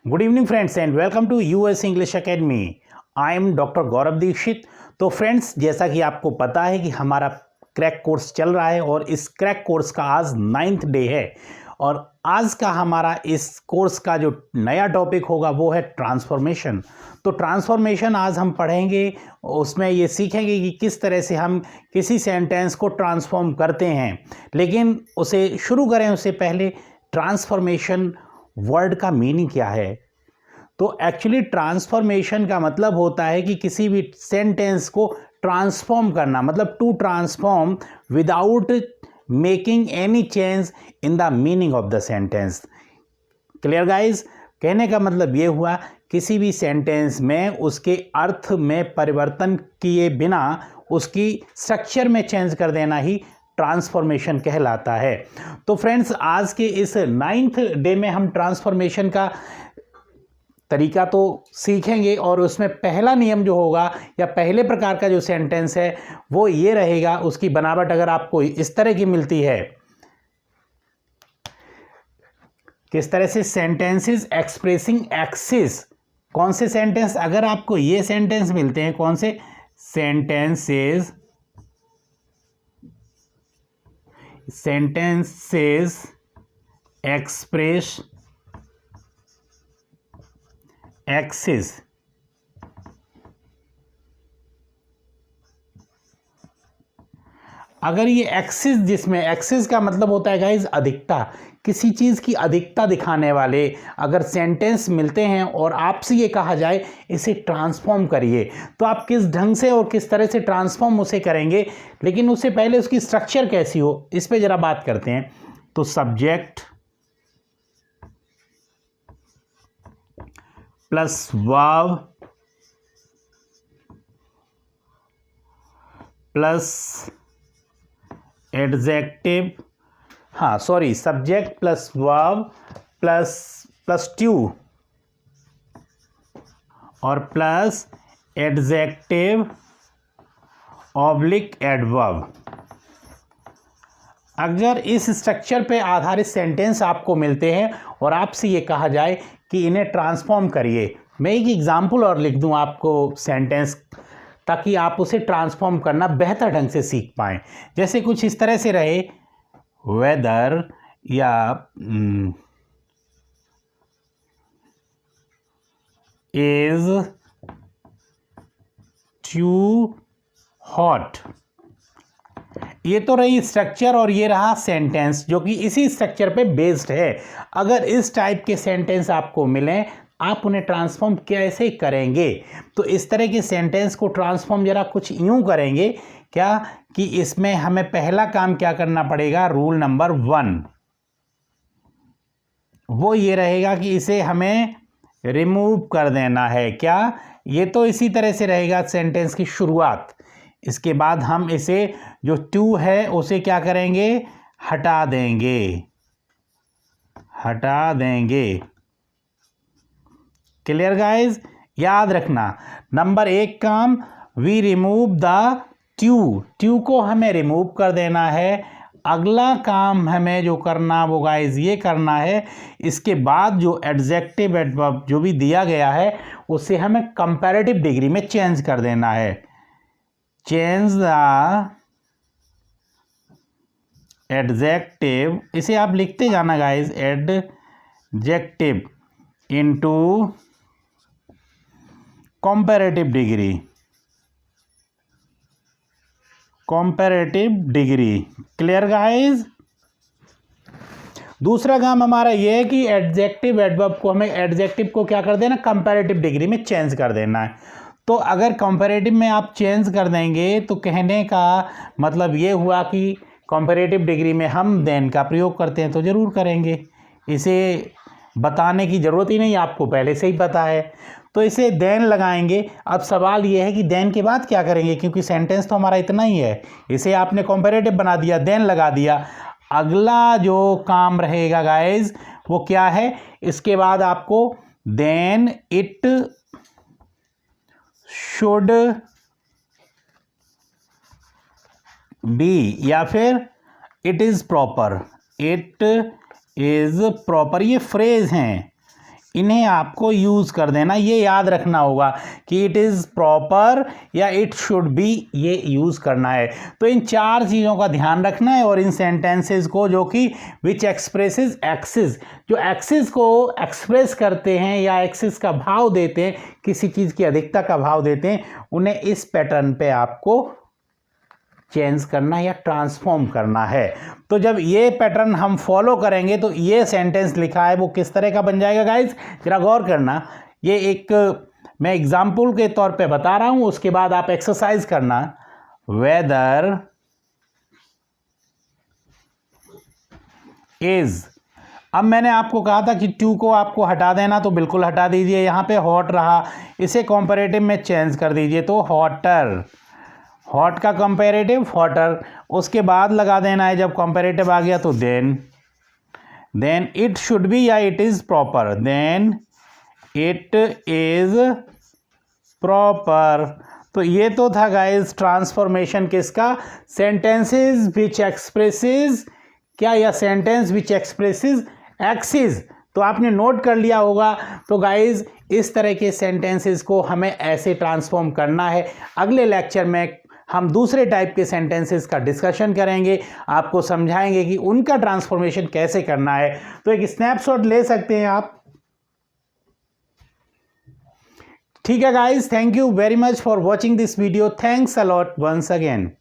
Good evening friends and welcome to US English academy. I am doctor Gaurav Dikshit. तो friends, जैसा कि आपको पता है कि हमारा क्रैक कोर्स चल रहा है और इस क्रैक कोर्स का आज 9th डे है और आज का हमारा इस कोर्स का जो नया टॉपिक होगा वो है ट्रांसफॉर्मेशन। तो ट्रांसफॉर्मेशन आज हम पढ़ेंगे, उसमें ये सीखेंगे कि किस तरह से हम किसी सेंटेंस को ट्रांसफॉर्म करते हैं। लेकिन उसे शुरू करें उससे पहले ट्रांसफॉर्मेशन वर्ड का मीनिंग क्या है। तो एक्चुअली ट्रांसफॉर्मेशन का मतलब होता है कि किसी भी सेंटेंस को ट्रांसफॉर्म करना, मतलब to transform without making any change in the meaning of the sentence. Clear guys? कहने का मतलब ये हुआ किसी भी सेंटेंस में उसके अर्थ में परिवर्तन किए बिना उसकी स्ट्रक्चर में चेंज कर देना ही ट्रांसफॉर्मेशन कहलाता है। तो फ्रेंड्स, आज के इस 9th डे में हम ट्रांसफॉर्मेशन का तरीका तो सीखेंगे और उसमें पहला नियम जो होगा या पहले प्रकार का जो सेंटेंस है वो ये रहेगा। उसकी बनावट अगर आपको इस तरह की मिलती है, किस तरह से सेंटेंसेस एक्सप्रेसिंग एक्सिस, कौन से सेंटेंस, अगर आपको ये सेंटेंस मिलते हैं, कौन से सेंटेंसेस एक्सप्रेस एक्सिस, अगर ये एक्सिस, जिसमें एक्सिस का मतलब होता है गाइज अधिकता, किसी चीज की अधिकता दिखाने वाले अगर सेंटेंस मिलते हैं और आपसे ये कहा जाए इसे ट्रांसफॉर्म करिए, तो आप किस ढंग से और किस तरह से ट्रांसफॉर्म उसे करेंगे। लेकिन उससे पहले उसकी स्ट्रक्चर कैसी हो इस पे जरा बात करते हैं। तो subject plus verb plus adjective, subject plus verb plus two और प्लस एडजेक्टिव ऑब्लिक एडवर्ब। अगर इस स्ट्रक्चर पे आधारित सेंटेंस आपको मिलते हैं और आपसे ये कहा जाए कि इन्हें ट्रांसफॉर्म करिए, मैं एक एग्जाम्पल और लिख दूं आपको सेंटेंस, ताकि आप उसे ट्रांसफॉर्म करना बेहतर ढंग से सीख पाएं। जैसे कुछ इस तरह से रहे, वेदर या इज टू हॉट। ये तो रही स्ट्रक्चर और ये रहा सेंटेंस जो कि इसी स्ट्रक्चर पे बेस्ड है। अगर इस टाइप के सेंटेंस आपको मिलें, आप उन्हें ट्रांसफॉर्म कैसे करेंगे? तो इस तरह के सेंटेंस को ट्रांसफॉर्म जरा कुछ यूं करेंगे क्या कि इसमें हमें पहला काम क्या करना पड़ेगा, रूल नंबर 1 वो ये रहेगा कि इसे हमें रिमूव कर देना है। क्या? ये तो इसी तरह से रहेगा सेंटेंस की शुरुआत। इसके बाद हम इसे जो टू है उसे क्या करेंगे, हटा देंगे। Clear guys? याद रखना, नंबर 1 काम, वी रिमूव द ट्यू को हमें रिमूव कर देना है। अगला काम हमें जो करना वो गाइज ये करना है, इसके बाद जो एडजेक्टिव एडवर्ब जो भी दिया गया है उसे हमें कंपैरेटिव डिग्री में चेंज कर देना है। चेंज द एडजेक्टिव, इसे आप लिखते जाना guys, adjective into comparative degree. Clear guys? दूसरा काम हमारा यह है कि एडजेक्टिव एडवर्ब को हमें एडजेक्टिव को क्या कर देना, कंपैरेटिव डिग्री में चेंज कर देना है। तो अगर कंपैरेटिव में आप चेंज कर देंगे तो कहने का मतलब ये हुआ कि कंपैरेटिव डिग्री में हम देन का प्रयोग करते हैं तो जरूर करेंगे, इसे बताने की ज़रूरत ही नहीं, आपको पहले से ही पता है। तो इसे देन लगाएंगे। अब सवाल ये है कि देन के बाद क्या करेंगे, क्योंकि सेंटेंस तो हमारा इतना ही है, इसे आपने कंपैरेटिव बना दिया, देन लगा दिया। अगला जो काम रहेगा गाइज वो क्या है, इसके बाद आपको देन इट शुड बी या फिर इट इज प्रॉपर, ये फ्रेज हैं, इन्हें आपको यूज़ कर देना, ये याद रखना होगा कि इट इज़ प्रॉपर या इट शुड बी, ये यूज़ करना है। तो इन 4 चीज़ों का ध्यान रखना है और इन सेंटेंसेस को जो कि विच एक्सप्रेसेस एक्सिस, जो एक्सिस को एक्सप्रेस करते हैं या एक्सिस का भाव देते हैं, किसी चीज़ की अधिकता का भाव देते हैं, उन्हें इस पैटर्न पे आपको चेंज करना या ट्रांसफॉर्म करना है। तो जब ये पैटर्न हम फॉलो करेंगे तो ये सेंटेंस लिखा है वो किस तरह का बन जाएगा गाइज, जरा गौर करना। ये एक मैं एग्जाम्पल के तौर पे बता रहा हूं, उसके बाद आप एक्सरसाइज करना। वेदर इज, अब मैंने आपको कहा था कि टू को आपको हटा देना, तो बिल्कुल हटा दीजिए। यहां पे हॉट रहा, इसे कॉम्पैरेटिव में चेंज कर दीजिए, तो हॉटर, हॉट का कंपैरेटिव हॉटर, उसके बाद लगा देना है जब कंपैरेटिव आ गया तो देन इट शुड बी या it is proper, then it is proper. तो ये तो था गाइस ट्रांसफॉर्मेशन किसका, सेंटेंसेस विच एक्सप्रेसेस क्या, या सेंटेंस विच एक्सप्रेसेस एक्सिस। तो आपने नोट कर लिया होगा। तो गाइस इस तरह के सेंटेंसेस को हमें ऐसे ट्रांसफॉर्म करना है। अगले लेक्चर में हम दूसरे टाइप के सेंटेंसेस का डिस्कशन करेंगे, आपको समझाएंगे कि उनका ट्रांसफॉर्मेशन कैसे करना है। तो एक स्नैपशॉट ले सकते हैं आप। ठीक है guys, thank you very much for watching this video, thanks a lot once again.